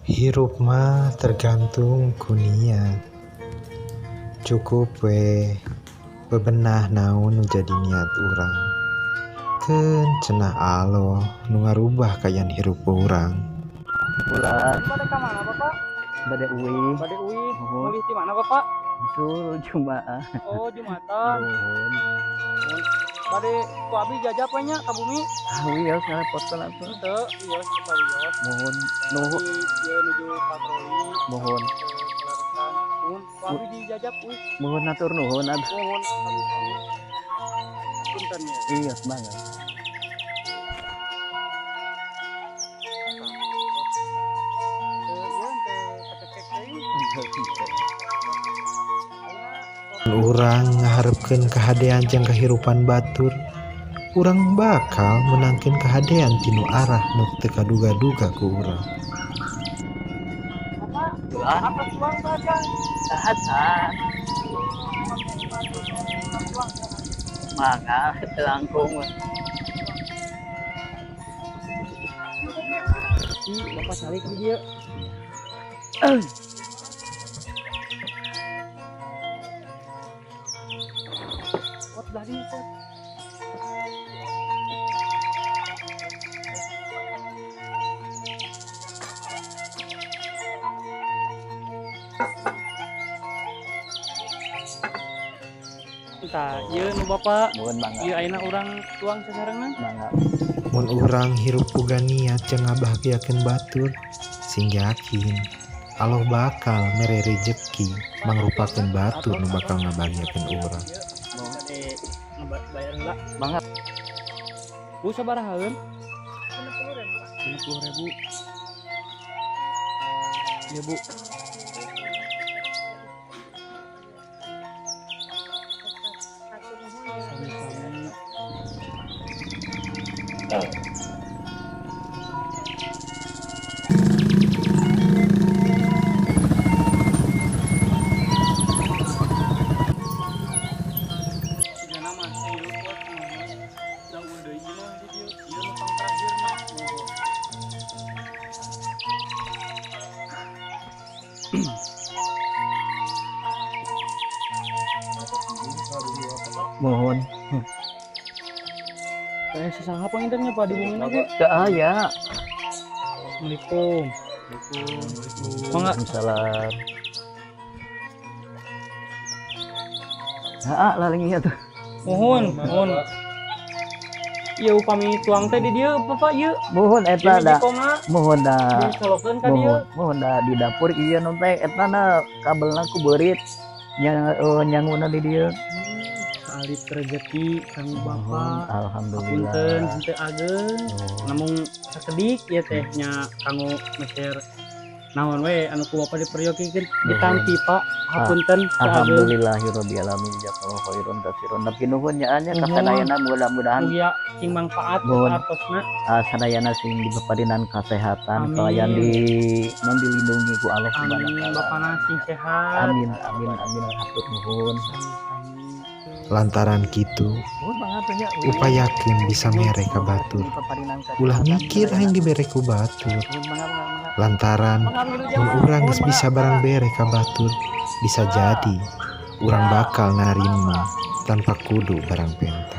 Hirup mah tergantung ku niat. Cukup bebenah naon nu jadi niat urang. Keun cenah Allah nu ngarubah kayan hirup urang. Bulan Bade ka mana Bapak? bade uwi Bade uwi. Nuhun. Nulis di mana Bapak? itu Jumaah Oh, Jumatan. nuhun. Bade ku abi jajab we nya ka bumi. Wios ngarepotkeun atuh. Teu, wios ka wios. Nuhun Abi nuhun ieu nuju patroli. nuhun Kelarasan. Nuhun, ku abi dijajab uih. nuhun atur nuhun atuh. Nuhun kami. Punten ya. Wios banget. Urang ngaharepkeun kahadean jeung kahirupan batur. Urang bakal menangkeun kahadean tinu arah nu teu kaduga-duga ku urang. Bulan Apa tuang saja? sahatan mangga langkung. Bapak salik di dia. What bloody shit? Entah, ieu nu Bapak. Nuhun mangga Ieu ayeuna urang tuang sasarengan. mangga. Mun urang hirup boga niat jeung ngabahagiakeun batur, sing yakin Allah bakal mere rezeki mangrupakeun batur nu bakal ngabahagiakeun urang. Mau bade ngebayar heula. Mangga. Bu sabaraha heun? 60.000. Iya, Bu. Sami-sami. Sigana mah ieu buat da deui mah di dieu. Ieu nu pang terakhir mah. Mohon Kayak sesaha pangintennya Pak dihubungin aja. teu aya. Assalamualaikum. Mangga. Waalaikumsalam. Heeh, laling ieu tuh. Mohon. Ieu upami tuang teh di dieu Bapak ieu. Mohon eta da. Mohon da. Disolokeun ka dieu. Mohon da di dapur ieu nu teh eta na kabelna ku beurit. Nyanguna di dieu. Alit rezeki kang Bapak. Alhamdulillah. Punten henteu ageng. Oh. Namun sakedik ieu teh nya kanggo meser naon we anu ku Bapak diperyokeun ditampi Pak. Hapunten teu ageng. Alhamdulillahirabbil alamin jazakallahu khairan katsiran. Tapi nuhun nyaanya ka sadayana mudah-mudahan Mugia sing mangfaat Nuhun. artosna. sadayana sing dibepadinan kasehatan Amin. kalian dilindungi ku Allah Subhanahu Amin wa taala. Bapana sing sehat. Amin hatur nuhun. Lantaran kitu, Nuhun banget nya. upayakeun bisa mere ka batur. Ulah mikir aing dibere ku batur. Lantaran mun urang geus bisa barang bere ka batur, bisa jadi urang bakal narima tanpa kudu barang penta.